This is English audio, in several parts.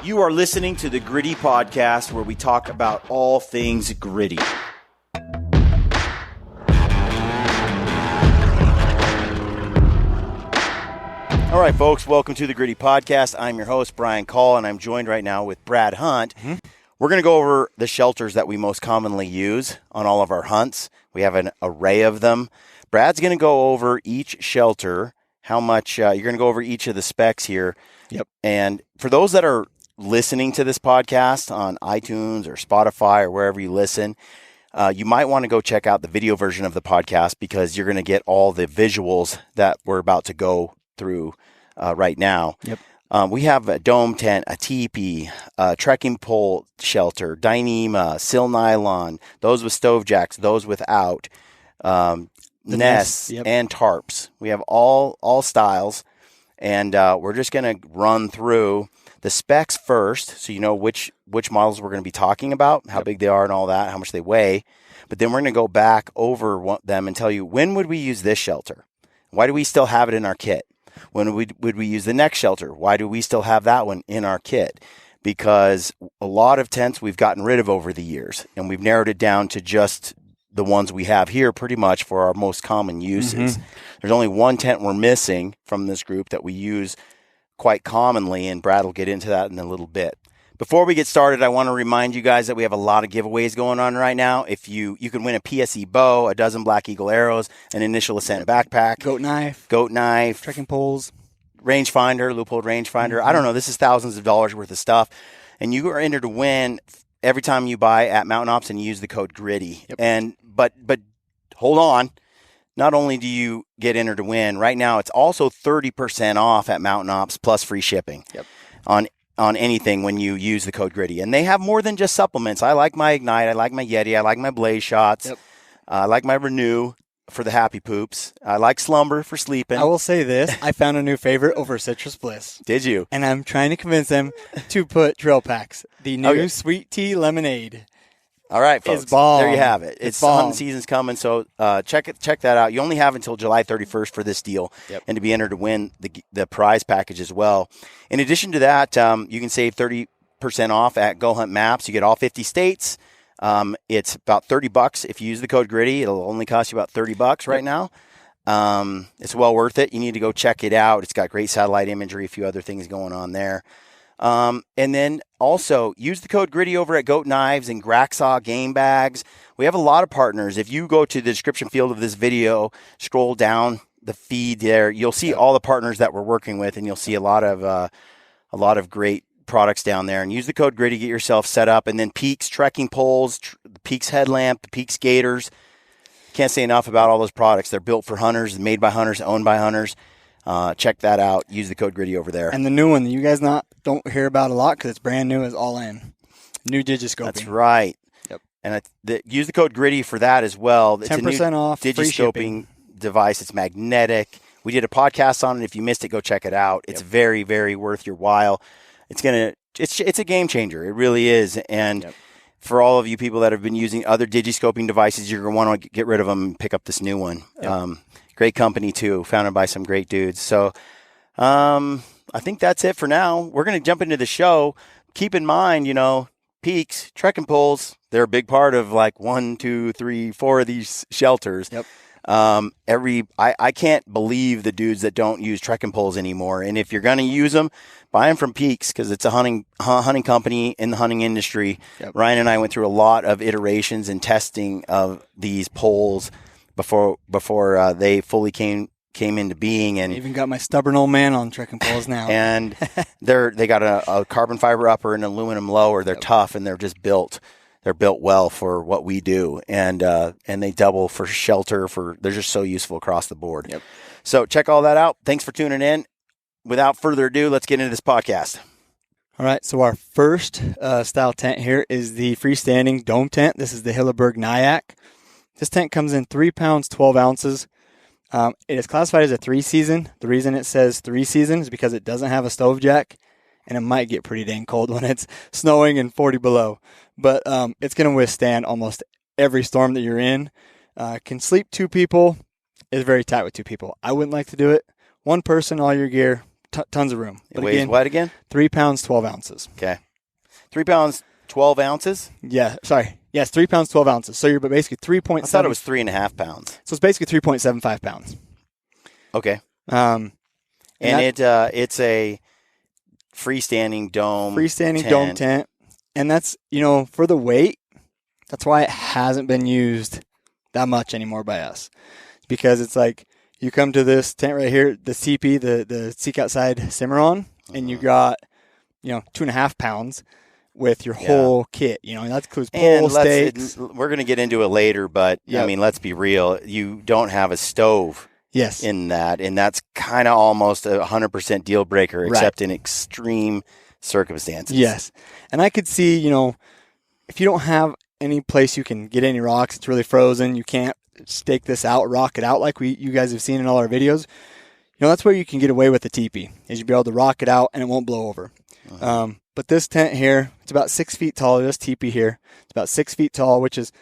You are listening to the Gritty Podcast, where we talk about all things gritty. All right, folks, welcome to the Gritty Podcast. I'm your host, Brian Call, and I'm joined right now with Brad Hunt. We're going to go over the shelters that we most commonly use on all of our hunts. We have an array of them. Brad's going to go over each shelter, how much, you're going to go over each of the specs here. Yep. And for those that are listening to this podcast on iTunes or Spotify or wherever you listen, you might want to go check out the video version of the podcast, because you're going to get all the visuals that we're about to go through right now. Yep. We have a dome tent, a teepee, a trekking pole shelter, Dyneema, Silnylon, those with stove jacks, those without, nests, yep, and tarps. We have all styles, and we're just going to run through the specs first, so you know which models we're going to be talking about, how big they are and all that, how much they weigh. But then we're going to go back over them and tell you, when would we use this shelter? Why do we still have it in our kit? When would we use the next shelter? Why do we still have that one in our kit? Because a lot of tents we've gotten rid of over the years, and we've narrowed it down to just the ones we have here pretty much for our most common uses. There's only one tent we're missing from this group that we use quite commonly, and Brad will get into that in a little bit. Before we get started, I want to remind you guys that we have a lot of giveaways going on right now. If you can win a PSE bow, a dozen Black Eagle arrows, an initial ascent backpack, goat knife, trekking poles, rangefinder, loophole rangefinder. I don't know. This is thousands of dollars worth of stuff, and you are entered to win every time you buy at Mountain Ops and you use the code GRITTY. Yep. And but hold on. Not only do you get entered to win, right now it's also 30% off at Mountain Ops plus free shipping on anything when you use the code GRITTY. And they have more than just supplements. I like my Ignite. I like my Yeti. I like my Blaze Shots. Yep. I like my Renew for the happy poops. I like Slumber for sleeping. I will say this. I found a new favorite over Citrus Bliss. Did you? And I'm trying to convince them to put trail packs. The new Sweet Tea Lemonade. All right, folks. It's bomb. There you have it. It's the hunting season's coming, so check that out. You only have until July 31st for this deal, and to be entered to win the prize package as well. In addition to that, you can save 30% off at Go Hunt Maps. You get all 50 states. It's about $30 if you use the code GRITTY. It'll only cost you about $30 right now. It's well worth it. You need to go check it out. It's got great satellite imagery, a few other things going on there. And then also use the code GRITTY over at Goat Knives and Graxaw Game Bags. We have a lot of partners. If you go to the description field of this video, scroll down the feed there, you'll see all the partners that we're working with, and you'll see a lot of great products down there. And use the code GRITTY, get yourself set up. And then Peaks trekking poles, the Peaks headlamp, the Peaks gators. Can't say enough about all those products. They're built for hunters, made by hunters, owned by hunters. Check that out. Use the code GRITTY over there. And the new one that you guys don't hear about a lot because it's brand new is All In. New digiscoping. That's right. Yep. And use the code GRITTY for that as well. 10% off, free digiscoping device. It's magnetic. We did a podcast on it. If you missed it, go check it out. It's very, very worth your while. It's a game changer. It really is. And for all of you people that have been using other digiscoping devices, you're going to want to get rid of them and pick up this new one. Yep. Great company too, founded by some great dudes. So I think that's it for now. We're going to jump into the show. Keep in mind, Peaks, trekking poles, they're a big part of like 1, 2, 3, 4 of these shelters. Yep. I can't believe the dudes that don't use trekking poles anymore. And if you're going to use them, buy them from Peaks, because it's a hunting company in the hunting industry. Yep. Ryan and I went through a lot of iterations and testing of these poles before they fully came into being. And I even got my stubborn old man on trekking poles now. And they got a carbon fiber upper and aluminum lower. They're tough, and they're just built. They're built well for what we do, and they double for shelter. They're just so useful across the board. Yep. So check all that out. Thanks for tuning in. Without further ado, let's get into this podcast. All right, so our first style tent here is the freestanding dome tent. This is the HILLEBERG NIAK. This tent comes in 3 pounds, 12 ounces. It is classified as a 3-season. The reason it says 3 seasons is because it doesn't have a stove jack, and it might get pretty dang cold when it's snowing and 40 below. But it's going to withstand almost every storm that you're in. Can sleep 2 people. Is very tight with 2 people. I wouldn't like to do it. 1 person, all your gear, tons of room. It weighs what again? 3 pounds, 12 ounces. Okay. 3 pounds, 12 ounces? Yeah, sorry. Yes, 3 pounds, 12 ounces. So you're basically 3.7. I thought it was 3.5 pounds. So it's basically 3.75 pounds. Okay. And it's a freestanding dome tent. And that's, for the weight, that's why it hasn't been used that much anymore by us. Because it's like, you come to this tent right here, the CP, the Seek Outside Cimarron, and you got, 2.5 pounds with your whole kit. That includes pole, stakes. We're going to get into it later, but I mean, let's be real. You don't have a stove. Yes. In that, and that's kind of almost a 100% deal breaker, except in extreme circumstances. Yes. And I could see, if you don't have any place you can get any rocks, it's really frozen, you can't stake this out, rock it out like you guys have seen in all our videos, that's where you can get away with the teepee, is you'll be able to rock it out and it won't blow over. But this tent here, it's about 6 feet tall. This teepee here, it's about 6 feet tall, which is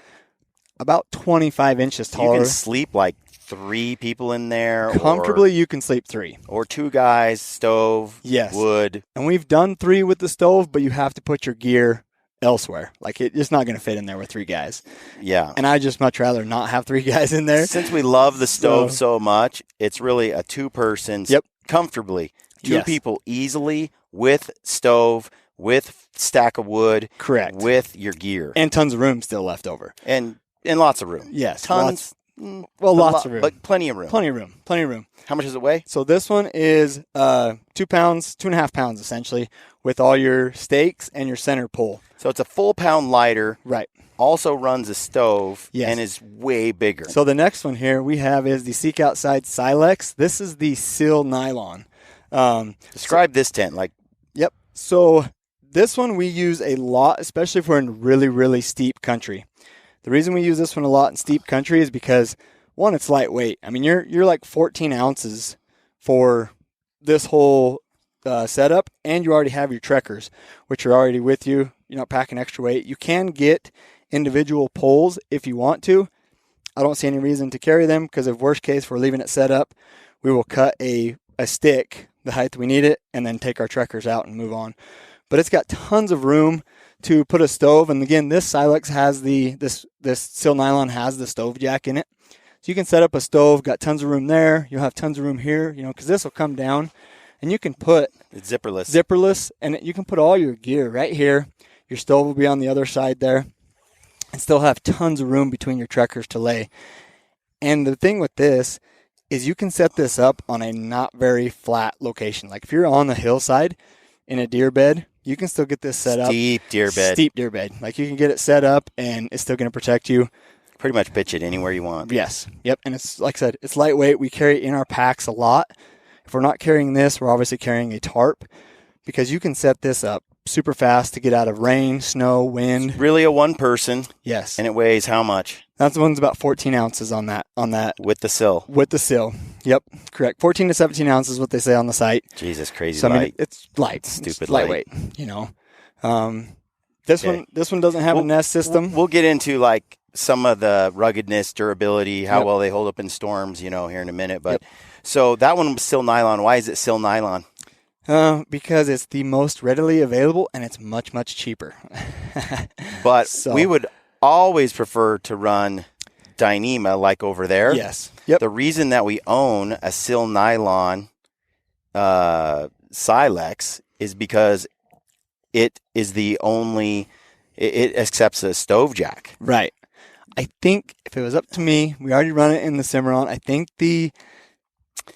about 25 inches taller. You can sleep like 3 people in there. Comfortably, you can sleep 3. Or 2 guys, stove, wood. And we've done 3 with the stove, but you have to put your gear elsewhere. Like, it's not going to fit in there with 3 guys. Yeah. And I just much rather not have 3 guys in there. Since we love the stove so much, it's really a 2-person, comfortably. 2 people easily, with stove, with stack of wood. Correct. With your gear. And tons of room still left over. And lots of room. Yes. Tons. Lots of room. But plenty of room. Plenty of room. How much does it weigh? So this one is 2 pounds, 2.5 pounds essentially, with all your stakes and your center pole. So it's a full pound lighter. Right. Also runs a stove and is way bigger. So the next one here we have is the Seek Outside Silex. This is the Silnylon. Describe this tent. Yep. So this one we use a lot, especially if we're in really, really steep country. The reason we use this one a lot in steep country is because, one, it's lightweight. I mean, you're like 14 ounces for this whole setup, and you already have your trekkers, which are already with you. You're not packing extra weight. You can get individual poles if you want to. I don't see any reason to carry them because if worst case we're leaving it set up, we will cut a stick the height we need it and then take our trekkers out and move on. But it's got tons of room to put a stove, and again, this Silex has this Silnylon has the stove jack in it, so you can set up a stove. Got tons of room there. You'll have tons of room here, because this will come down, and you can put it's zipperless, and you can put all your gear right here. Your stove will be on the other side there, and still have tons of room between your trekkers to lay. And the thing with this is you can set this up on a not very flat location. Like if you're on the hillside in a deer bed, you can still get this set up. Steep deer bed. Like you can get it set up and it's still going to protect you. Pretty much pitch it anywhere you want. Yes. Yep. And it's, like I said, it's lightweight. We carry it in our packs a lot. If we're not carrying this, we're obviously carrying a tarp because you can set this up super fast to get out of rain, snow, wind. It's really a 1-person. Yes. And it weighs how much? That's the one's about 14 ounces on that. With the sill. With the sill. Yep. Correct. 14 to 17 ounces, what they say on the site. Jesus, crazy so, light. I mean, it's light. Stupid it's lightweight. This one doesn't have a nest system. We'll get into like some of the ruggedness, durability, how well they hold up in storms, here in a minute. But so that one was Silnylon. Why is it Silnylon? Because it's the most readily available and it's much, much cheaper. But we would always prefer to run Dyneema like over there. Yes. Yep. The reason that we own a Silnylon Silex is because it is the only, it accepts a stove jack. Right. I think if it was up to me, we already run it in the Cimarron. I think the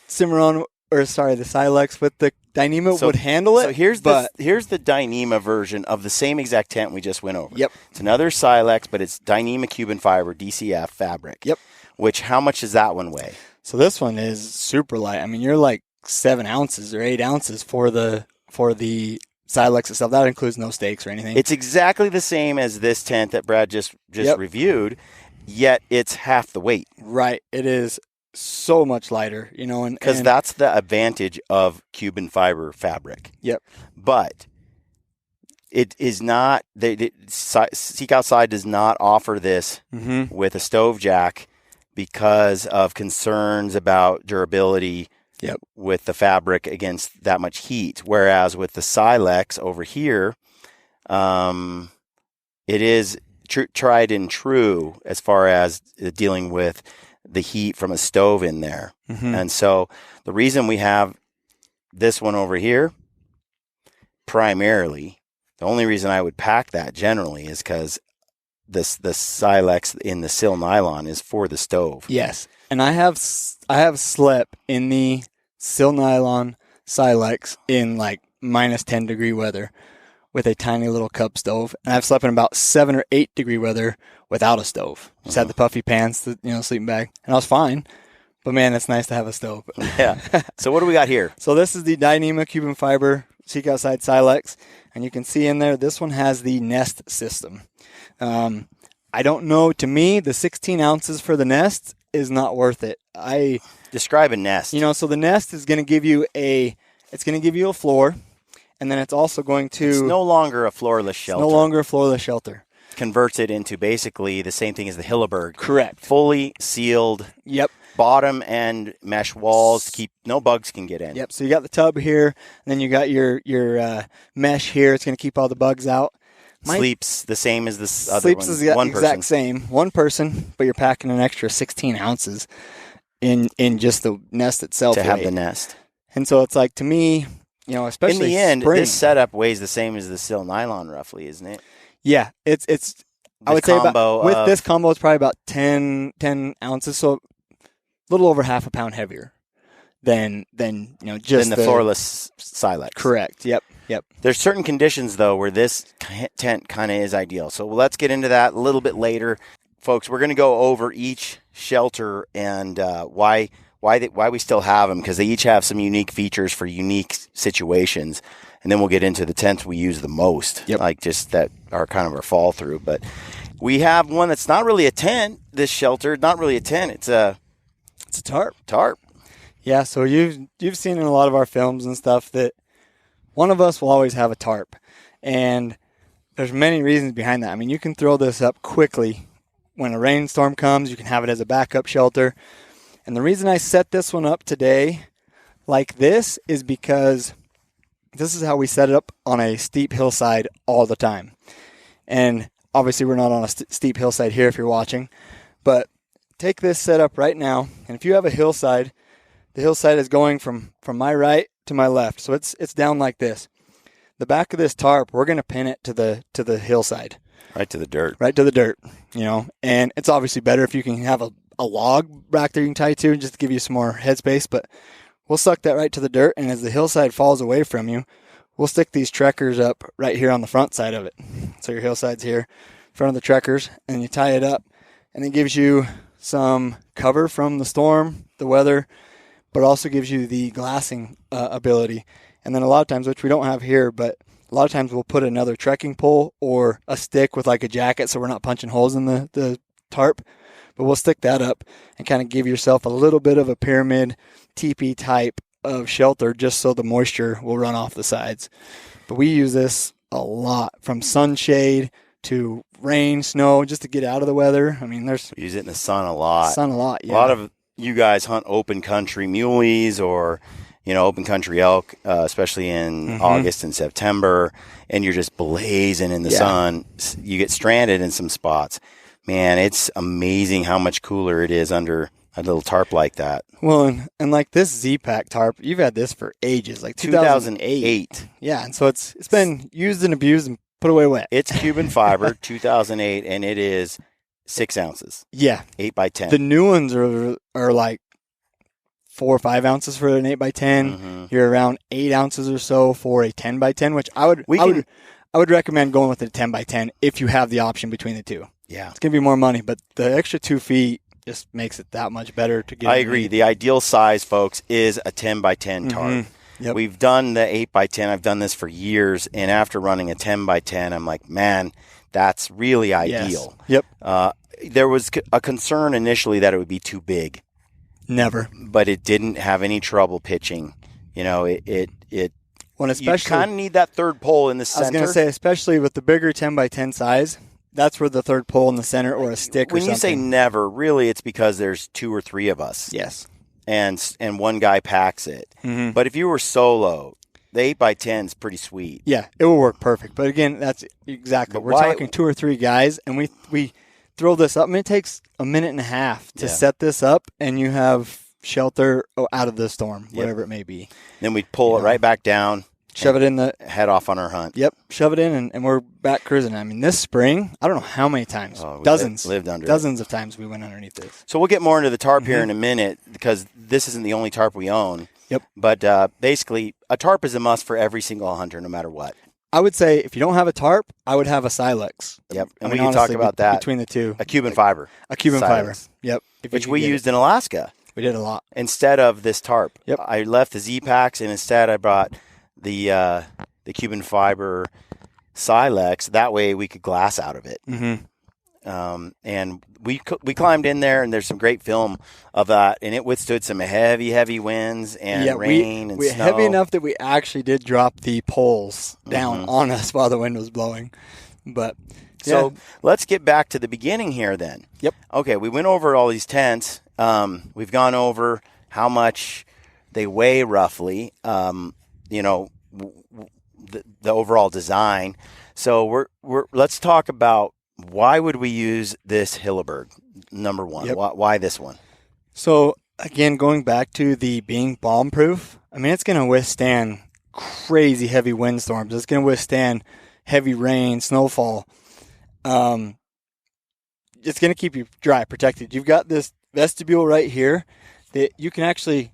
the Silex with the Dyneema would handle it. So here's the Dyneema version of the same exact tent we just went over. Yep. It's another Silex, but it's Dyneema Cuban fiber, DCF fabric. Yep. Which, how much does that one weigh? So this one is super light. I mean, you're like 7 ounces or 8 ounces for the Silex itself. That includes no stakes or anything. It's exactly the same as this tent that Brad just reviewed, yet it's half the weight. Right. It is so much lighter, and because that's the advantage of Cuban fiber fabric. Yep. But it is not. Seek Outside does not offer this with a stove jack because of concerns about durability. with the fabric against that much heat. Whereas with the Silex over here, it is tried and true as far as dealing with the heat from a stove in there. And so the reason we have this one over here, primarily, the only reason I would pack that generally is because the Silex in the Silnylon is for the stove. Yes. And I have slept in the Silnylon Silex in like minus 10 degree weather with a tiny little cup stove. And I've slept in about 7 or 8 degree weather without a stove. Just had the puffy pants, the sleeping bag, and I was fine. But man, it's nice to have a stove. Yeah. So what do we got here? So this is the Dyneema Cuben Fiber Seek Outside Silex. And you can see in there, this one has the nest system. I don't know, to me, the 16 ounces for the nest is not worth it. Describe a nest. So the nest is going to give you a floor, and then it's also going to... It's no longer a floorless shelter. No longer a floorless shelter. Converts it into basically the same thing as the HILLEBERG. Correct. Fully sealed. Yep. Bottom and mesh walls to keep no bugs can get in. Yep. So you got the tub here, and then you got your mesh here. It's going to keep all the bugs out. Sleeps the same as this other Sleeps one. is the exact same. One person, but you're packing an extra 16 ounces in just the nest itself. To have the nest. And so it's like, to me, especially in the end, spring, this setup weighs the same as the Silnylon, roughly, isn't it? Yeah, it's. I would say with this combo, it's probably about 10 ounces, so a little over half a pound heavier than just the floorless Silex. Correct. Yep. There's certain conditions though where this tent kind of is ideal. So let's get into that a little bit later, folks. We're going to go over each shelter and why we still have them, because they each have some unique features for unique situations. And then we'll get into the tents we use the most, like just that are kind of our fall through. But we have one that's not really a tent. This shelter, not really a tent. It's a tarp. Tarp. Yeah. So you've seen in a lot of our films and stuff that one of us will always have a tarp, and there's many reasons behind that. I mean, you can throw this up quickly when a rainstorm comes. You can have it as a backup shelter. And the reason I set this one up today like this is because this is how we set it up on a steep hillside all the time. And obviously we're not on a steep hillside here if you're watching, but take this setup right now, and if you have a hillside, the hillside is going from my right to my left. So it's down like this. The back of this tarp, we're going to pin it to the hillside. Right to the dirt. Right to the dirt, and it's obviously better if you can have a log back there you can tie to just to give you some more headspace, but we'll suck that right to the dirt, and as the hillside falls away from you, we'll stick these trekkers up right here on the front side of it. So your hillside's here, in front of the trekkers, and you tie it up, and it gives you some cover from the storm, the weather, but also gives you the glassing ability. And then a lot of times, which we don't have here, but a lot of times we'll put another trekking pole or a stick with like a jacket so we're not punching holes in the tarp. But we'll stick that up and kind of give yourself a little bit of a pyramid teepee type of shelter just so the moisture will run off the sides. But we use this a lot, from sunshade to rain, snow, just to get out of the weather. I mean, we use it in the sun a lot. Yeah. A lot of you guys hunt open country muleys or open country elk, especially in August and September, and you're just blazing in the sun. You get stranded in some spots. Man, it's amazing how much cooler it is under a little tarp like that. Well, and like this Z-Pack tarp, you've had this for ages, like 2008. Yeah, and so it's been used and abused and put away wet. It's Cuben fiber, 2008, and it is 6 ounces. Yeah. 8 by 10. The new ones are like 4 or 5 ounces for an 8 by 10. Mm-hmm. You're around 8 ounces or so for a 10 by 10, which I would recommend going with a 10 by 10 if you have the option between the two. Yeah. It's going to be more money, but the extra 2 feet just makes it that much better to get. I agree. The ideal size, folks, is a 10 by 10 tarp. Mm-hmm. Yep. We've done the 8 by 10. I've done this for years, and after running a 10 by 10, I'm like, man, that's really ideal. Yes. Yep. There was a concern initially that it would be too big. Never. But it didn't have any trouble pitching. Especially, you kind of need that third pole in the center. I was going to say, especially with the bigger 10 by 10 size, that's where the third pole in the center or a stick or something. When you say never, really it's because there's 2 or 3 of us. Yes. and one guy packs it. Mm-hmm. But if you were solo, the 8x10 is pretty sweet. Yeah, it will work perfect. But again, that's exactly. We're talking 2 or 3 guys, and we throw this up. I mean, it takes a minute and a half to set this up, and you have shelter out of the storm, whatever it may be. Then we pull it right back down. Shove it in the... Head off on our hunt. Yep, shove it in, and we're back cruising. I mean, this spring, I don't know how many times. Dozens. Lived under dozens of times we went underneath this. So we'll get more into the tarp here in a minute, because this isn't the only tarp we own. Yep. But basically, a tarp is a must for every single hunter, no matter what. I would say if you don't have a tarp, I would have a Silex. Yep. And we can talk about that. Between the two. A Cuban fiber. A Cuban Silex. fiber. Yep. Which we used in Alaska. We did a lot. Instead of this tarp. Yep. I left the Z-Packs, and instead I brought the Cuban fiber Silex. That way we could glass out of it. Mm-hmm. And we climbed in there, and there's some great film of that, and it withstood some heavy winds and rain and snow. Heavy enough that we actually did drop the poles down on us while the wind was blowing. But so let's get back to the beginning here then. Yep. Okay, we went over all these tents. We've gone over how much they weigh roughly. The overall design. So let's talk about why would we use this HILLEBERG, number one. Yep. Why this one? So again, going back to the being bomb proof, I mean, it's going to withstand crazy heavy windstorms. It's going to withstand heavy rain, snowfall. It's going to keep you dry, protected. You've got this vestibule right here that you can actually...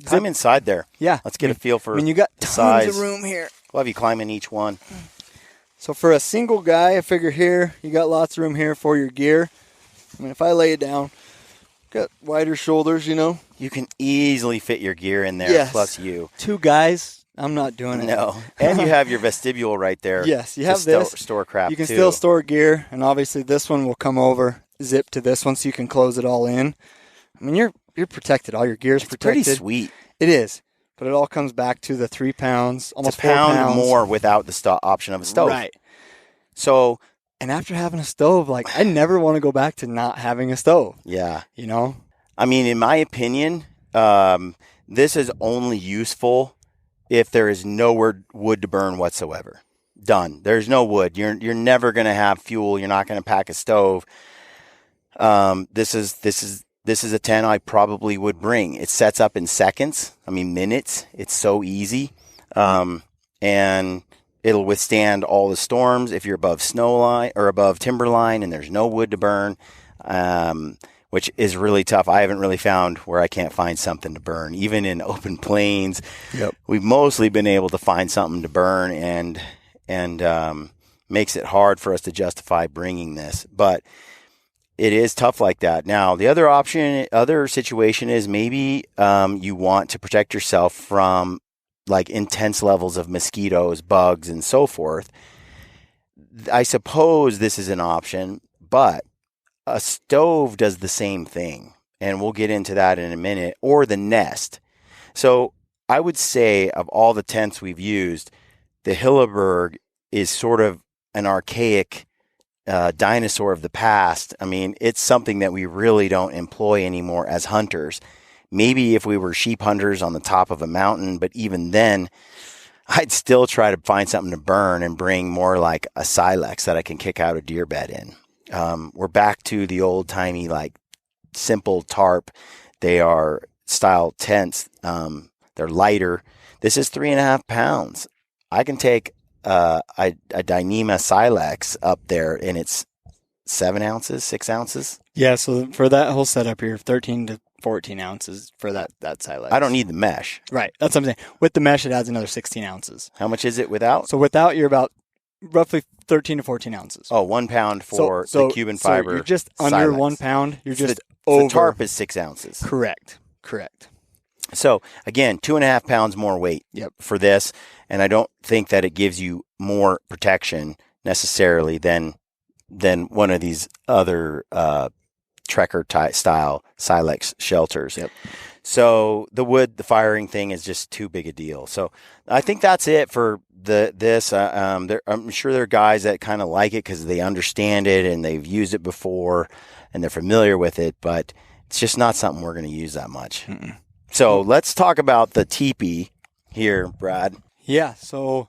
Climb inside there. Yeah. Let's get a feel for you got tons size. of room here. We'll have you climb in each one. So for a single guy, I figure here, you got lots of room here for your gear. I mean, if I lay it down, got wider shoulders, You can easily fit your gear in there, plus you. 2 guys, I'm not doing it. No. And you have your vestibule right there. Yes, you have this. Store crap, you can too. still store gear, and obviously this one will come over, zip to this one, so you can close it all in. I mean, you're protected. All your gear's protected. Pretty sweet. It is. But it all comes back to the 3 pounds, almost 4 pound pounds. more without the option of a stove. Right. So, and after having a stove, I never want to go back to not having a stove. Yeah. I mean, in my opinion, this is only useful if there is no wood to burn whatsoever. Done. There's no wood. You're never going to have fuel. You're not going to pack a stove. This is a tent I probably would bring. It sets up in seconds. I mean, minutes. It's so easy. And it'll withstand all the storms if you're above snow line or above timber line and there's no wood to burn, which is really tough. I haven't really found where I can't find something to burn. Even in open plains, we've mostly been able to find something to burn, and makes it hard for us to justify bringing this. But it is tough like that. Now, the other situation is maybe you want to protect yourself from intense levels of mosquitoes, bugs, and so forth. I suppose this is an option, but a stove does the same thing, and we'll get into that in a minute, or the nest. So I would say of all the tents we've used, the HILLEBERG is sort of an archaic dinosaur of the past. I mean, it's something that we really don't employ anymore as hunters. Maybe if we were sheep hunters on the top of a mountain, but even then, I'd still try to find something to burn and bring more like a Silex that I can kick out a deer bed in. We're back to the old-timey, simple tarp. They are style tents. They're lighter. This is 3.5 pounds. I can take a Dyneema Silex up there, and it's 7 ounces, 6 ounces. Yeah, so for that whole setup here, 13 to 14 ounces for that Silex. I don't need the mesh. Right, that's what I'm saying. With the mesh, it adds another 16 ounces. How much is it without? So without, you're about roughly 13 to 14 ounces. Oh, 1 pound for the Cuban fiber. So you're just under Silex. 1 pound. You're just over. The tarp is 6 ounces. Correct. So, again, 2.5 pounds more weight for this, and I don't think that it gives you more protection necessarily than one of these other Trekker style Silex shelters. Yep. So the firing thing is just too big a deal. So I think that's it for this. I'm sure there are guys that kind of like it because they understand it and they've used it before and they're familiar with it, but it's just not something we're going to use that much. So let's talk about the teepee here, Brad. Yeah. So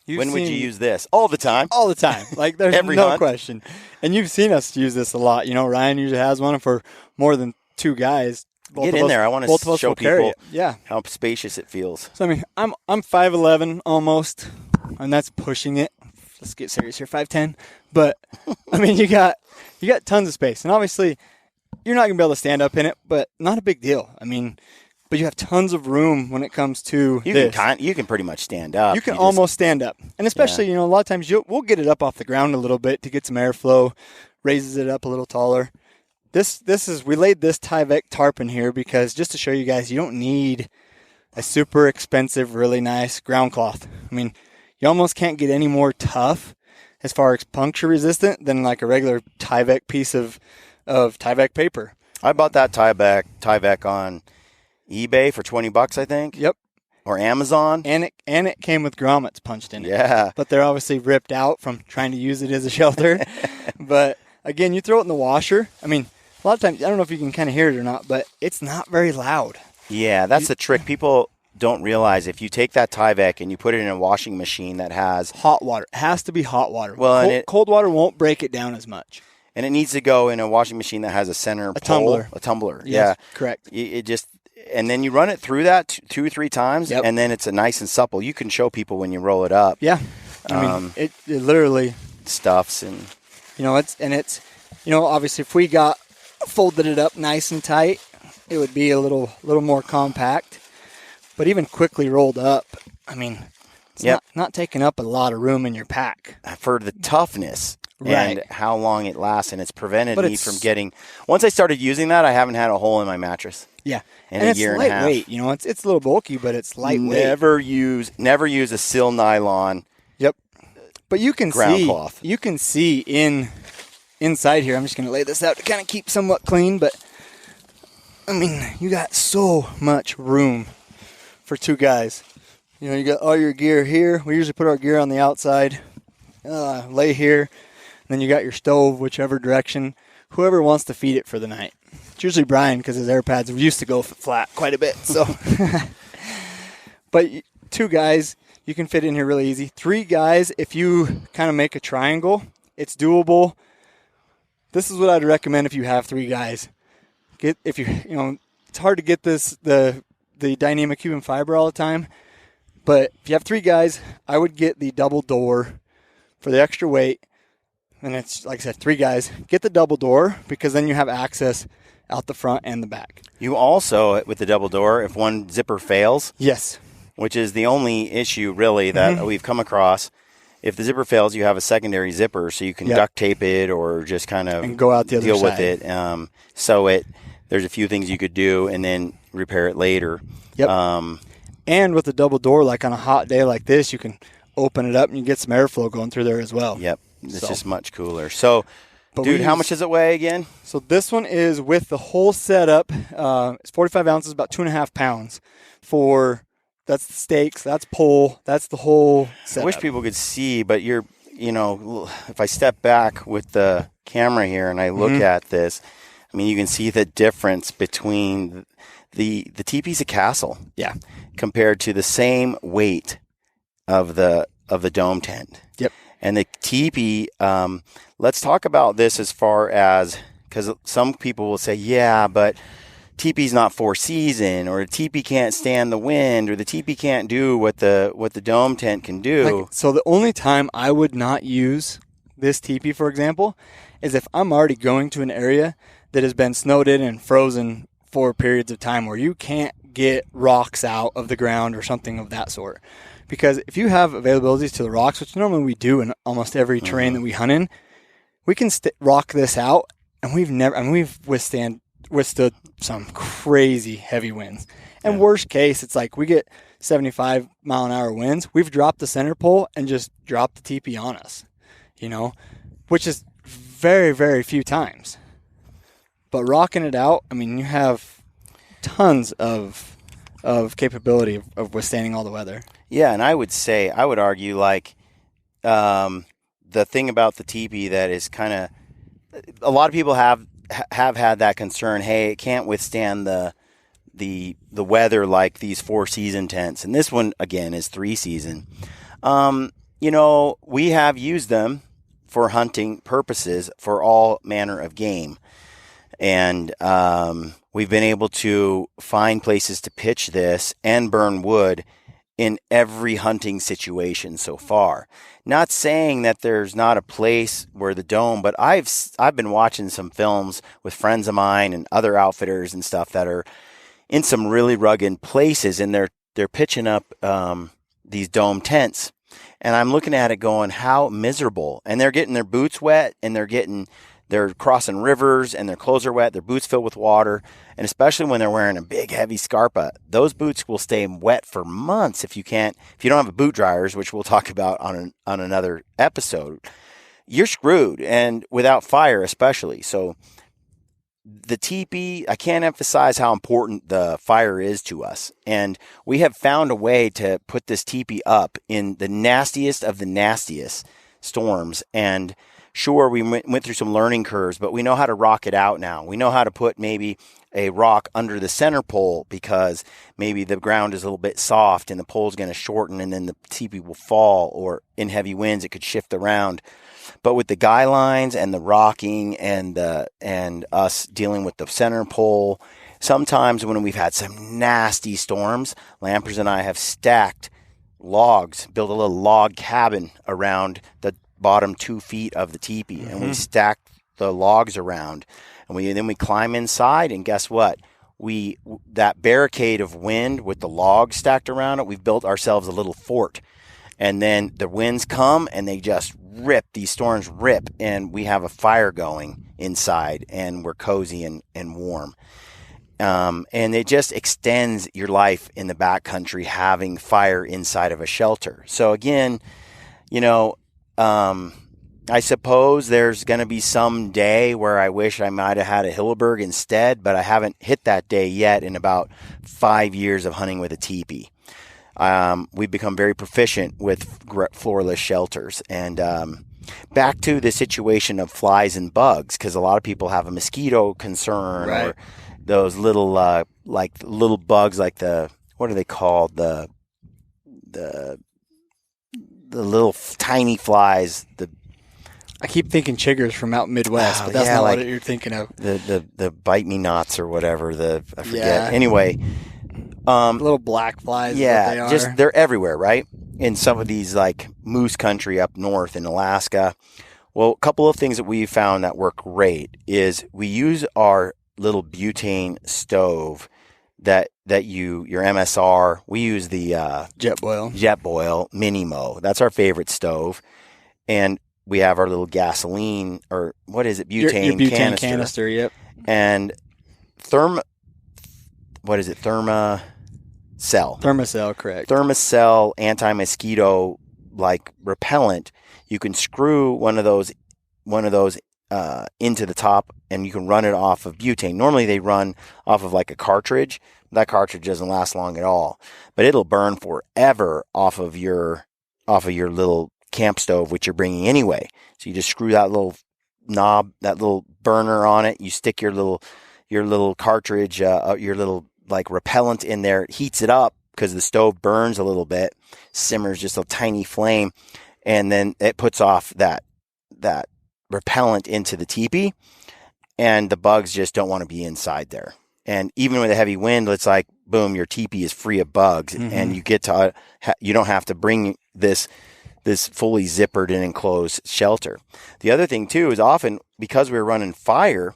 when would you use this? All the time. All the time. Like there's Every no hunt. question. And you've seen us use this a lot. You know, Ryan usually has one for more than 2 guys. Get in there. I want to show people how spacious it feels. So I mean, I'm 5'11" almost, and that's pushing it. Let's get serious here, 5'10". But I mean, you got tons of space, and obviously you're not gonna be able to stand up in it, but not a big deal. I mean, but you have tons of room when it comes to this. You can pretty much stand up. You can almost stand up, and especially a lot of times we'll get it up off the ground a little bit to get some airflow, raises it up a little taller. We laid this Tyvek tarp in here because just to show you guys, you don't need a super expensive, really nice ground cloth. I mean, you almost can't get any more tough as far as puncture resistant than like a regular Tyvek piece of Tyvek paper. I bought that Tyvek on eBay for $20, I think. Yep. Or Amazon. And it came with grommets punched in it. Yeah. But they're obviously ripped out from trying to use it as a shelter. But again, you throw it in the washer. I mean, a lot of times, I don't know if you can kind of hear it or not, but it's not very loud. Yeah, that's the trick. People don't realize if you take that Tyvek and you put it in a washing machine that has hot water. It has to be hot water. Well, cold water won't break it down as much. And it needs to go in a washing machine that has a center pole. Tumbler. A tumbler. Yes, yeah. Correct. And then you run it through that 2 or 3 times, yep. and then it's a nice and supple. You can show people when you roll it up. Yeah. I mean, it literally stuffs and it's obviously if we folded it up nice and tight, it would be a little more compact. But even quickly rolled up, I mean, it's not taking up a lot of room in your pack. For the toughness right. and how long it lasts, and it's prevented me from getting... Once I started using that, I haven't had a hole in my mattress. Yeah. In a year and a half. It's lightweight. It's a little bulky, but it's lightweight. Never use a Silnylon. Yep. But you can ground cloth. You can see inside here. I'm just going to lay this out to kind of keep somewhat clean, but I mean, you got so much room for 2 guys. You got all your gear here. We usually put our gear on the outside, lay here, and then you got your stove, whichever direction. Whoever wants to feed it for the night. It's usually Brian because his air pads used to go flat quite a bit. So, but 2 guys, you can fit in here really easy. 3 guys, if you kind of make a triangle, it's doable. This is what I'd recommend if you have 3 guys. It's hard to get the dynamic Cuban fiber all the time, but if you have 3 guys, I would get the double door for the extra weight. And it's, like I said, 3 guys. Get the double door because then you have access out the front and the back. You also, with the double door, if one zipper fails, yes, which is the only issue really that we've come across, if the zipper fails, you have a secondary zipper, so you can duct tape it or just kind of and go out the other deal side. with it. There's a few things you could do and then repair it later. Yep. And with the double door, like on a hot day like this, you can open it up and you get some airflow going through there as well. Yep. It's just much cooler. So, dude, how much does it weigh again? So this one is with the whole setup. It's 45 ounces, about 2.5 pounds. That's the stakes, that's pole, that's the whole setup. I wish people could see, but if I step back with the camera here and I look at this, I mean, you can see the difference between the teepee's a castle. Yeah. Compared to the same weight of the dome tent. Yep. And the teepee, let's talk about this as far as, because some people will say, yeah, but teepee's not 4-season, or the teepee can't stand the wind, or the teepee can't do what the dome tent can do. So the only time I would not use this teepee, for example, is if I'm already going to an area that has been snowed in and frozen for periods of time where you can't get rocks out of the ground or something of that sort. Because if you have availability to the rocks, which normally we do in almost every terrain that we hunt in, we can rock this out, and we've withstood some crazy heavy winds. And worst case, it's like we get 75 mile an hour winds. We've dropped the center pole and just dropped the teepee on us, which is very, very few times. But rocking it out, I mean, you have tons of capability of withstanding all the weather. Yeah, and I would argue, like, the thing about the teepee that is kind of, a lot of people have had that concern. Hey, it can't withstand the the weather like these 4-season tents, and this one again is 3-season. We have used them for hunting purposes for all manner of game. And we've been able to find places to pitch this and burn wood in every hunting situation so far. Not saying that there's not a place where the dome, but I've been watching some films with friends of mine and other outfitters and stuff that are in some really rugged places, and they're pitching up these dome tents. And I'm looking at it going, how miserable. And they're getting their boots wet, and they're crossing rivers, and their clothes are wet, their boots filled with water. And especially when they're wearing a big, heavy scarpa, those boots will stay wet for months if you don't have a boot dryers, which we'll talk about on another episode. You're screwed, and without fire especially. So the teepee, I can't emphasize how important the fire is to us. And we have found a way to put this teepee up in the nastiest of the nastiest storms. And sure, we went through some learning curves, but we know how to rock it out now. We know how to put maybe a rock under the center pole because maybe the ground is a little bit soft and the pole's going to shorten and then the teepee will fall, or in heavy winds it could shift around. But with the guy lines and the rocking and us dealing with the center pole, sometimes when we've had some nasty storms, Lampers and I have stacked logs, built a little log cabin around the bottom 2 feet of the teepee, and we stack the logs around, and then we climb inside, and guess what? That barricade of wind with the logs stacked around it, we've built ourselves a little fort, and then the winds come and they just rip, these storms rip, and we have a fire going inside, and we're cozy and warm. And it just extends your life in the backcountry having fire inside of a shelter. So again, I suppose there's going to be some day where I wish I might have had a HILLEBERG instead, but I haven't hit that day yet in about 5 years of hunting with a teepee. We've become very proficient with floorless shelters. And back to the situation of flies and bugs, because a lot of people have a mosquito concern, right, or those little little bugs like what are they called? The little tiny flies. I keep thinking chiggers from out Midwest, but that's not what you're thinking of. The bite me knots or whatever. I forget. Yeah. Anyway, little black flies. Yeah, they're everywhere, right? In some of these like moose country up north in Alaska. Well, a couple of things that we found that work great is we use our little butane stove that your MSR. We use the Jetboil Minimo. That's our favorite stove, and we have our little gasoline, or what is it? Butane, your butane canister. Yep. And Thermacell. Thermacell, correct. Thermacell anti-mosquito like repellent. You can screw one of those into the top, and you can run it off of butane. Normally they run off of like a cartridge. That cartridge doesn't last long at all, but it'll burn forever off of your little camp stove, which you're bringing anyway. So you just screw that little knob, that little burner on it. You stick your little cartridge, your little like repellent in there. It heats it up because the stove burns a little bit, simmers just a tiny flame, and then it puts off that repellent into the teepee, and the bugs just don't want to be inside there. And even with a heavy wind, it's like boom, your teepee is free of bugs, and you get to you don't have to bring this fully zippered and enclosed shelter. The other thing too is often because we're running fire,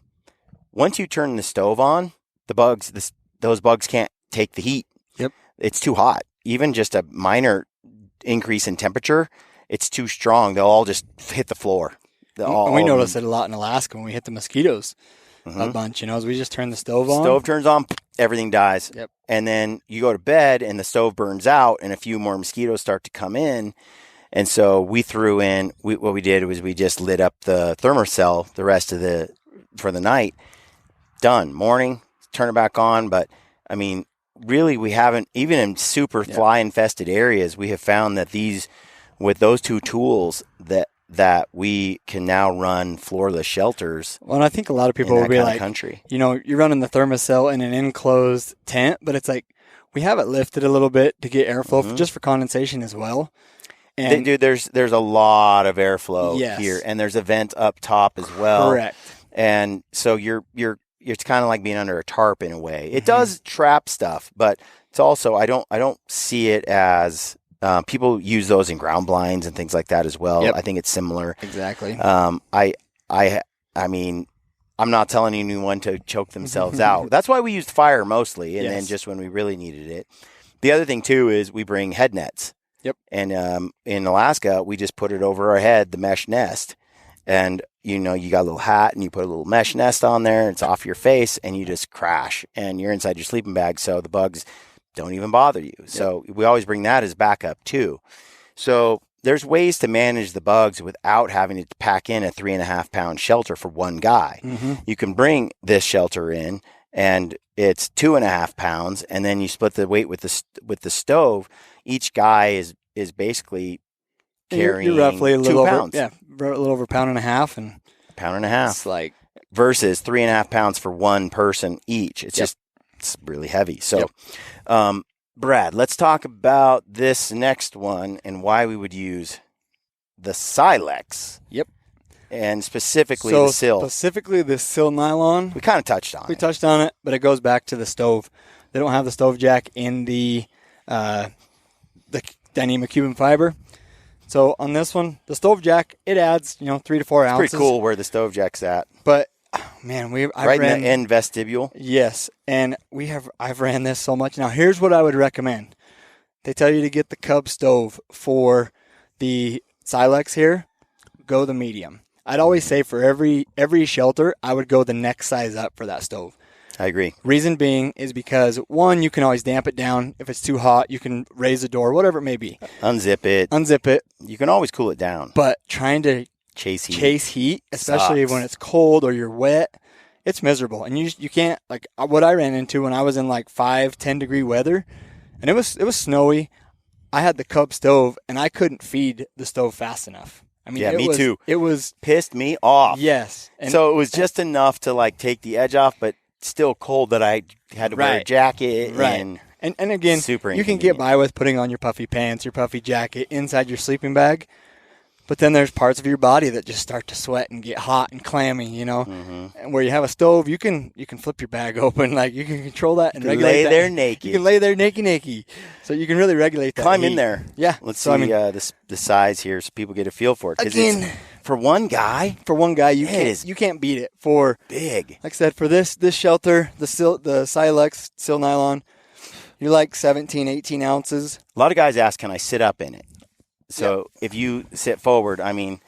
once you turn the stove on, those bugs can't take the heat. Yep. It's too hot. Even just a minor increase in temperature, it's too strong. They'll all just hit the floor. We notice it a lot in Alaska when we hit the mosquitoes a bunch, as we just turn the stove on. Stove turns on, everything dies. Yep. And then you go to bed and the stove burns out and a few more mosquitoes start to come in. And so we threw in, what we did was we just lit up the Thermacell for the night. Done. Morning, turn it back on. But I mean, really, we haven't, even in super fly infested areas, we have found that with those two tools, that that we can now run floorless shelters. Well, and I think a lot of people will be like, country. You're running the thermocell in an enclosed tent, but it's like we have it lifted a little bit to get airflow just for condensation as well. And dude, there's a lot of airflow here, and there's a vent up top as well. Correct. And so it's kind of like being under a tarp in a way. It does trap stuff, but it's also I don't see it as people use those in ground blinds and things like that as well. Yep. I think it's similar. Exactly. I mean, I'm not telling anyone to choke themselves out. That's why we used fire mostly, and then just when we really needed it. The other thing too is we bring head nets. Yep. And in Alaska, we just put it over our head, the mesh nest, and you got a little hat and you put a little mesh nest on there. It's off your face, and you just crash, and you're inside your sleeping bag, so the bugs don't even bother you. Yep. So we always bring that as backup too. So there's ways to manage the bugs without having to pack in a 3.5 pound shelter for one guy. You can bring this shelter in, and it's 2.5 pounds, and then you split the weight with the stove. Each guy is basically carrying you're roughly a little 2 pounds. a little over 1.5 pounds, and a pound and a half. It's like versus 3.5 pounds for one person each. It's it's really heavy. So, Brad, let's talk about this next one and why we would use the Silex. Yep. And specifically the Sil. Specifically the Silnylon. We kind of touched on it. We touched on it, but it goes back to the stove. They don't have the stove jack in the dynamic carbon fiber. So on this one, the stove jack, it adds 3 to 4 ounces. Pretty cool where the stove jack's at. But man, in the end vestibule. Yes, and I've ran this so much. Now here's what I would recommend. They tell you to get the Cub stove for the Silex here. Go the medium. I'd always say for every shelter, I would go the next size up for that stove. I agree. Reason being is because, one, you can always damp it down. If it's too hot, you can raise the door, whatever it may be. Unzip it. You can always cool it down. But trying to chase heat, especially when it's cold or you're wet, it's miserable. And you can't, like what I ran into when I was in like 5-10 degree weather, and it was snowy. I had the Cub stove, and I couldn't feed the stove fast enough. I mean, me too. It was pissed me off. Yes. So it was just enough to like take the edge off, but still cold that I had to wear a jacket. Right. And again, you can get by with putting on your puffy pants, your puffy jacket inside your sleeping bag. But then there's parts of your body that just start to sweat and get hot and clammy, And where you have a stove, you can flip your bag open, like you can control that and regulate that. Lay there naked. You can lay there naked. So you can really regulate that. Climb in there. Yeah. Let's see the size here so people get a feel for it. Again, for one guy, you can't beat it. For big. Like I said, for this shelter, the Silex Silnylon, you're like 17, 18 ounces. A lot of guys ask, can I sit up in it? So if you sit forward, I mean,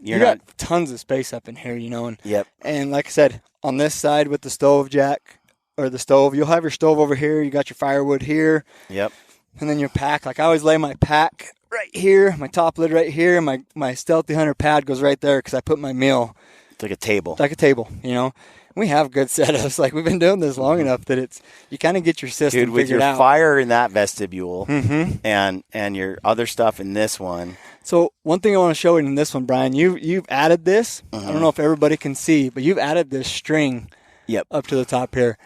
you got tons of space up in here, And yep. And like I said, on this side with the stove jack or the stove, you'll have your stove over here. You got your firewood here. Yep. And then your pack. Like I always lay my pack right here, my top lid right here. My Stealthy Hunter pad goes right there because I put my meal. It's like a table. We have good setups. Like we've been doing this long enough that you kind of get your system figured out. Dude, with your fire in that vestibule and your other stuff in this one. So one thing I want to show in this one, Brian, you've added this. I don't know if everybody can see, but you've added this string up to the top here.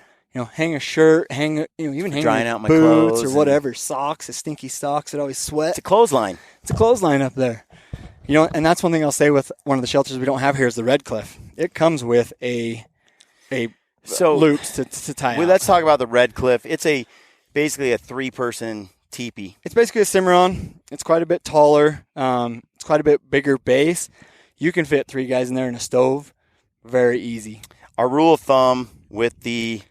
Hang a shirt, even hang drying out my boots clothes or whatever, socks, the stinky socks that always sweat. It's a clothesline. It's a clothesline up there. And that's one thing I'll say with one of the shelters we don't have here is the Red Cliff. It comes with loops to tie out. Let's talk about the Red Cliff. It's basically a 3-person teepee. It's basically a Cimarron. It's quite a bit taller. It's quite a bit bigger base. You can fit 3 guys in there in a stove. Very easy. Our rule of thumb with the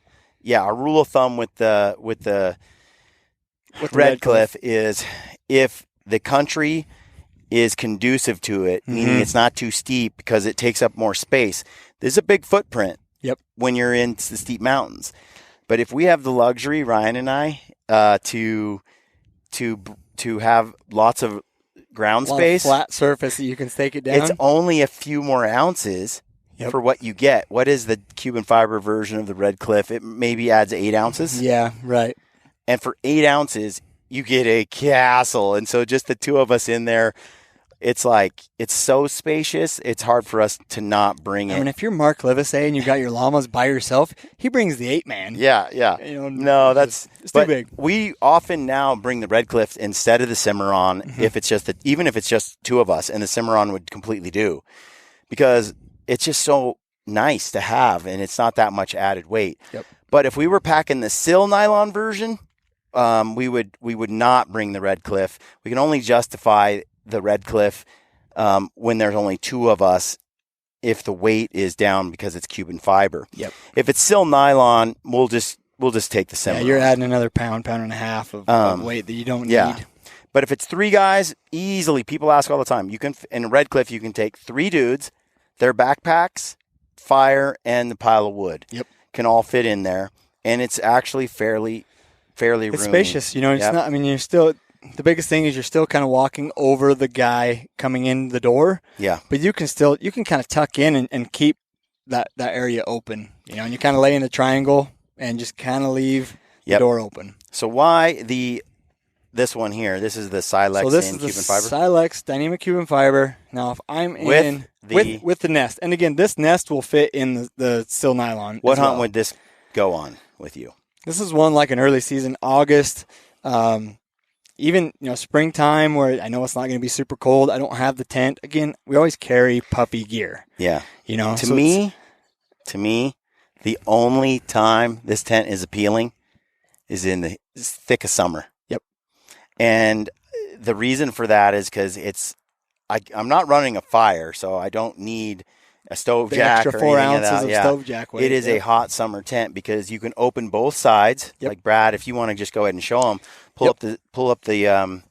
Red Cliff is if the country is conducive to it, meaning it's not too steep because it takes up more space. There's a big footprint when you're in the steep mountains. But if we have the luxury, Ryan and I, to have lots of ground space, flat surface that you can stake it down, it's only a few more ounces for what you get. What is the carbon fiber version of the Red Cliff? It maybe adds 8 ounces. Yeah, right. And for 8 ounces, you get a castle. And so just the two of us in there, it's like, it's so spacious. It's hard for us to not bring it. I mean, if you're Mark Livesey and you got your llamas by yourself, he brings the 8-man. Yeah. No, it's too big. We often now bring the Red Cliff instead of the Cimarron, if it's just even if it's just two of us, and the Cimarron would completely do, because it's just so nice to have, and it's not that much added weight. Yep. But if we were packing the Silnylon version, we would not bring the Red Cliff. We can only justify the Red Cliff when there's only two of us, if the weight is down because it's Cuban fiber. Yep. If it's Silnylon, we'll just take the Cimarron. Yeah, you're adding another pound and a half of weight that you don't need. But if it's 3 guys, easily, people ask all the time. You can in Red Cliff, you can take 3 dudes, their backpacks, fire, and the pile of wood. Yep. Can all fit in there, and it's actually fairly roomy. It's spacious. It's not. I mean, you're still. The biggest thing is you're still kind of walking over the guy coming in the door. Yeah. But you can kind of tuck in and keep that area open. And you kind of lay in a triangle and just kind of leave the door open. So why this one here? This is the Silex and Cuban fiber. Silex dynamic Cuban fiber. Now, if I'm with the nest, and again, this nest will fit in the Silnylon. What hunt would this go on with you? This is one like an early season, August. Even, springtime where I know it's not going to be super cold. I don't have the tent. Again, we always carry puffy gear. Yeah. To me, the only time this tent is appealing is in the thick of summer. Yep. And the reason for that is because I'm not running a fire, so I don't need a stove jack extra or 4 anything ounces of of stove jack weight. It is a hot summer tent because you can open both sides. Like Brad, if you want to just go ahead and show them, pull up the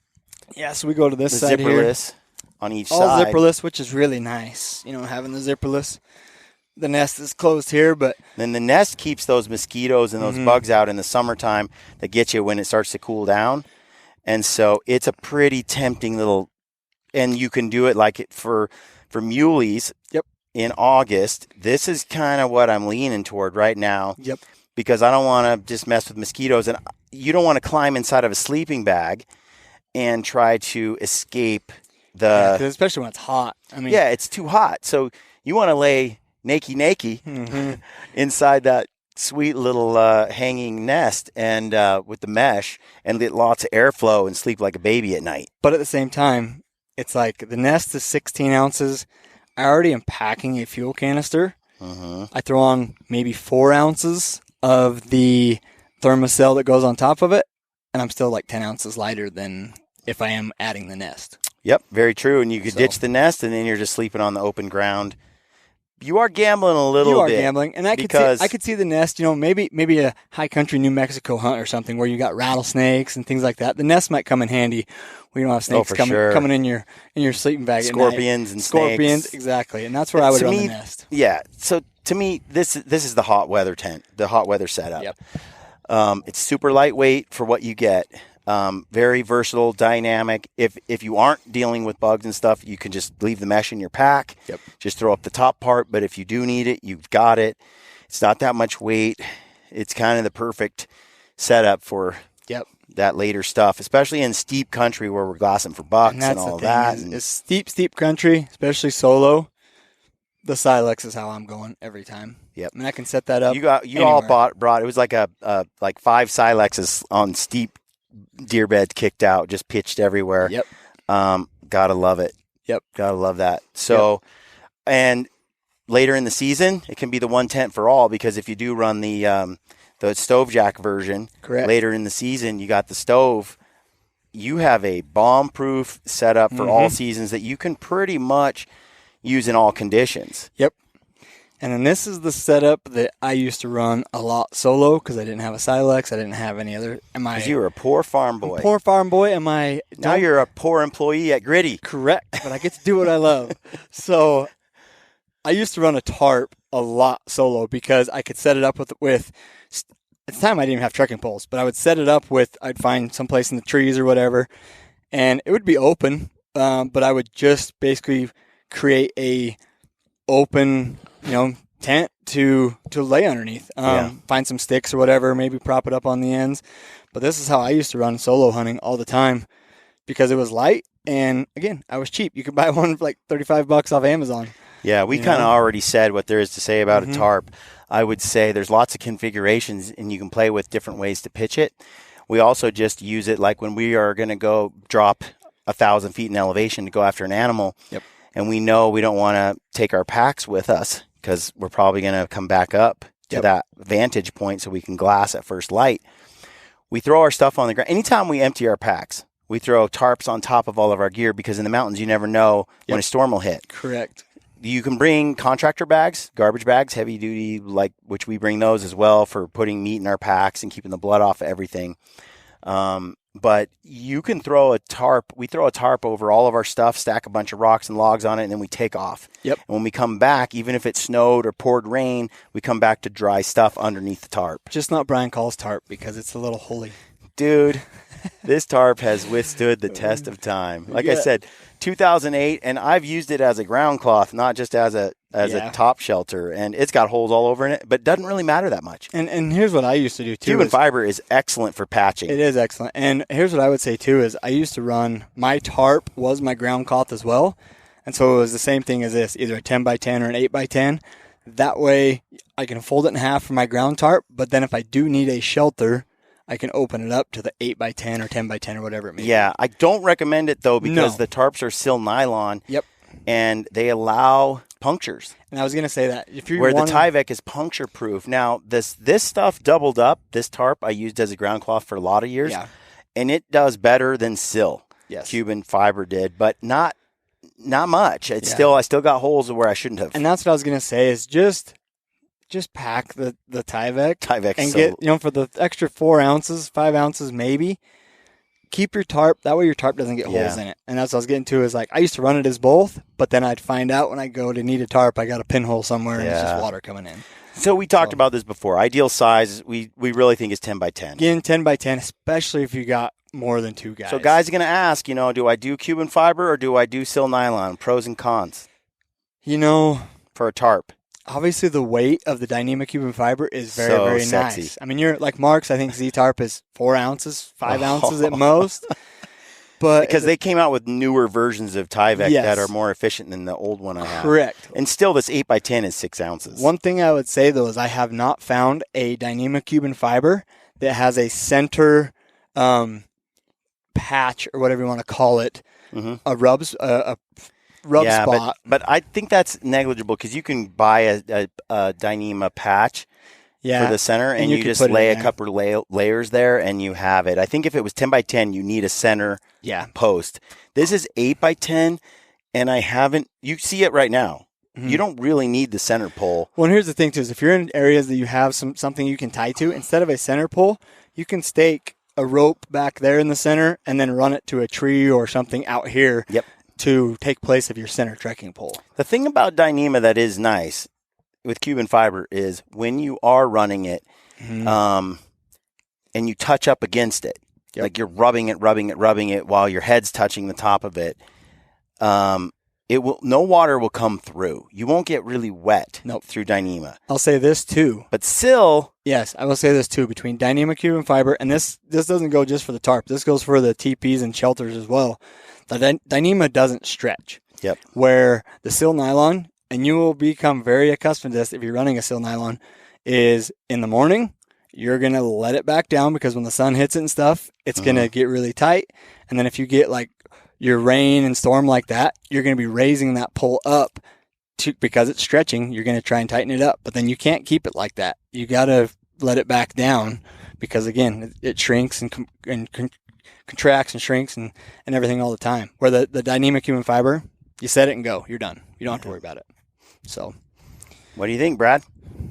so we go to this side here. Zipperless on each all side. Zipperless, which is really nice. Having the zipperless. The nest is closed here, but then the nest keeps those mosquitoes and those bugs out in the summertime that get you when it starts to cool down. And so it's a pretty tempting little, and you can do it like it for muleys. Yep. In August. This is kind of what I'm leaning toward right now. Yep. Because I don't want to just mess with mosquitoes, and you don't want to climb inside of a sleeping bag and try to escape especially when it's hot. I mean, it's too hot. So you want to lay naked inside that sweet little hanging nest and with the mesh and get lots of airflow and sleep like a baby at night. But at the same time, it's like the nest is 16 ounces. I already am packing a fuel canister. I throw on maybe 4 ounces of the thermocell that goes on top of it, and I'm still like 10 ounces lighter than if I am adding the nest. Yep, very true. And you could ditch the nest, and then you're just sleeping on the open ground. You are gambling a little bit. You are gambling, and I could see the nest. Maybe a high country New Mexico hunt or something where you got rattlesnakes and things like that. The nest might come in handy. We don't have snakes coming in your sleeping bag. Scorpions and scorpions, snakes. Exactly, and that's where I would run the nest. Yeah. So to me, this is the hot weather tent, the hot weather setup. Yep. It's super lightweight for what you get. Very versatile, dynamic. If you aren't dealing with bugs and stuff, you can just leave the mesh in your pack. Yep. Just throw up the top part. But if you do need it, you've got it. It's not that much weight. It's kind of the perfect setup for that later stuff, especially in steep country where we're glassing for bucks and all that. It's steep country, especially solo. The Silex is how I'm going every time. Yep. I mean, I can set that up. You all brought it was like like 5 Silexes on steep deer beds kicked out, just pitched everywhere. Yep. Gotta love it. Yep. Gotta love that. So, and later in the season, it can be the one tent for all, because if you do run the stove jack version, correct, later in the season, you got the stove. You have a bomb-proof setup for all seasons that you can pretty much use in all conditions. Yep. And then this is the setup that I used to run a lot solo because I didn't have a Silex. I didn't have any other. Because you were a poor farm boy. Now you're a poor employee at Gritty. Correct. But I get to do what I love. So I used to run a tarp a lot solo because I could set it up with at the time I didn't even have trekking poles, but I would set it up I'd find someplace in the trees or whatever, and it would be open, but I would just basically create a open, tent to lay underneath. Find some sticks or whatever, maybe prop it up on the ends. But this is how I used to run solo hunting all the time because it was light And again, I was cheap. You could buy one for like $35 off Amazon. Yeah, we kind of already said what there is to say about a tarp. I would say there's lots of configurations, and you can play with different ways to pitch it. We also just use it like when we are going to go drop 1,000 feet in elevation to go after an animal, and we know we don't want to take our packs with us because we're probably going to come back up to that vantage point so we can glass at first light. We throw our stuff on the ground. Anytime we empty our packs, we throw tarps on top of all of our gear because in the mountains you never know when a storm will hit. Correct. You can bring contractor bags, garbage bags, heavy duty, which we bring those as well for putting meat in our packs and keeping the blood off of everything. But you can throw a tarp. We throw a tarp over all of our stuff, stack a bunch of rocks and logs on it, and then we take off. Yep. And when we come back, even if it snowed or poured rain, we come back to dry stuff underneath the tarp. Just not Brian Call's tarp because it's a little holy. Dude, this tarp has withstood the test of time. Like I said, 2008, and I've used it as a ground cloth, not just as a top shelter, and it's got holes all over in it, but it doesn't really matter that much. And here's what I used to do too. Cuban fiber is excellent for patching. It is excellent. And here's what I would say too is I used to run, my tarp was my ground cloth as well, and so it was the same thing as this, either a 10x10 or an 8x10. That way I can fold it in half for my ground tarp, but then if I do need a shelter, I can open it up to the 8x10 or 10x10 or whatever it may be. Yeah, I don't recommend it, though, because the tarps are Silnylon. Yep. And they allow punctures. And I was going to say that. If you're Where the Tyvek is puncture-proof. Now, this stuff doubled up. This tarp I used as a ground cloth for a lot of years. Yeah. And it does better than Sil. Yes. Cuban fiber did, but not much. It's I still got holes where I shouldn't have. And that's what I was going to say is just pack the Tyvek and get, for the extra 4 ounces, 5 ounces maybe, keep your tarp. That way your tarp doesn't get holes in it. And that's what I was getting to is like, I used to run it as both, but then I'd find out when I go to need a tarp, I got a pinhole somewhere and it's just water coming in. So we talked about this before. Ideal size, we really think is 10x10. Again, 10x10, especially if you got more than 2 guys. So guys are going to ask, do I do Cuban fiber or do I do Silnylon? Pros and cons. For a tarp. Obviously, the weight of the Dyneema Cuban fiber is very, very sexy. nice. I mean, you're like Mark's, I think Z-Tarp is 4 ounces, 5 ounces at most. But because they came out with newer versions of Tyvek that are more efficient than the old one I have. Correct. And still, this 8x10 is 6 ounces. One thing I would say, though, is I have not found a Dyneema Cuban fiber that has a center patch, or whatever you want to call it, a rub spot. But I think that's negligible because you can buy a Dyneema patch for the center, and you just lay a couple layers there, and you have it. I think if it was 10x10, you need a center post. This is 8x10, and you see it right now. You don't really need the center pole. Well, and here's the thing, too, is if you're in areas that you have something you can tie to, instead of a center pole, you can stake a rope back there in the center and then run it to a tree or something out here. Yep. To take place of your center trekking pole. The thing about Dyneema that is nice with Cuban fiber is when you are running it and you touch up against it, like you're rubbing it while your head's touching the top of it, no water will come through. You won't get really wet through Dyneema. I'll say this too. But Sil... Yes, I will say this too. Between Dyneema Cuban fiber, and this doesn't go just for the tarp. This goes for the teepees and shelters as well. The Dyneema doesn't stretch. Yep. Where the Silnylon, and you will become very accustomed to this if you're running a Silnylon, is in the morning, you're going to let it back down because when the sun hits it and stuff, it's going to get really tight. And then if you get like your rain and storm like that, you're going to be raising that pole up because it's stretching. You're going to try and tighten it up, but then you can't keep it like that. You got to let it back down because, again, it shrinks and contracts and shrinks and everything all the time. Where the Dyneema Cuban fiber, you set it and go. You're done. You don't have to worry about it. So, what do you think, Brad?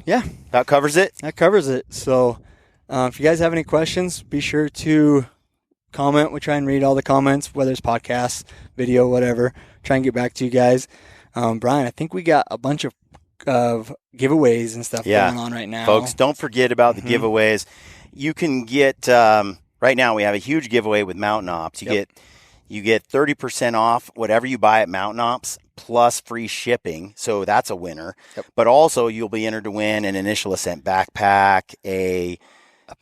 Yeah. That covers it? That covers it. So, if you guys have any questions, be sure to comment. We try and read all the comments, whether it's podcasts, video, whatever. Try and get back to you guys. Brian, I think we got a bunch of giveaways and stuff going on right now. Folks, don't forget about the giveaways. You can get... right now, we have a huge giveaway with Mountain Ops. You get 30% off whatever you buy at Mountain Ops plus free shipping. So that's a winner. But also, you'll be entered to win an initial ascent backpack, a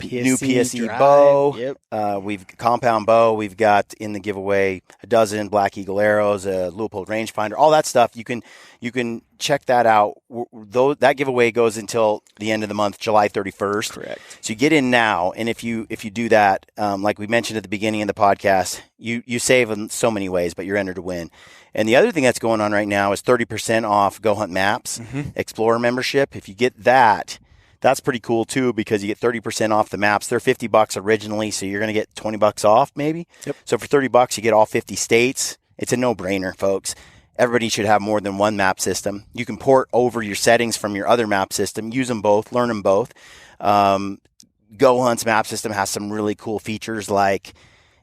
new PSE drive. bow. Yep. We've compound bow. We've got in the giveaway a dozen Black Eagle arrows, a Leupold rangefinder, all that stuff. You can check that out. Though that giveaway goes until the end of the month, July 31st. Correct. So you get in now, and if you do that, like we mentioned at the beginning of the podcast, you save in so many ways, but you're entered to win. And the other thing that's going on right now is 30% off Go Hunt Maps Explorer membership. If you get that, that's pretty cool too, because you get 30% off the maps. They're $50 originally, so you're going to get $20 off maybe. Yep. So for $30, you get all 50 states. It's a no-brainer, folks. Everybody should have more than one map system. You can port over your settings from your other map system, use them both, learn them both. Go Hunt's map system has some really cool features, like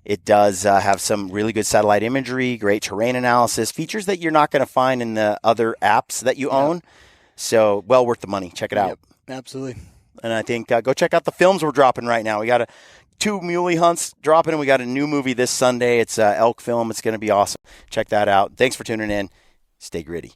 it does have some really good satellite imagery, great terrain analysis, features that you're not going to find in the other apps that you own. So well worth the money. Check it out. Yep. Absolutely. And I think go check out the films we're dropping right now. We got 2 muley hunts dropping, and we got a new movie this Sunday. It's elk film. It's going to be awesome. Check that out. Thanks for tuning in. Stay gritty.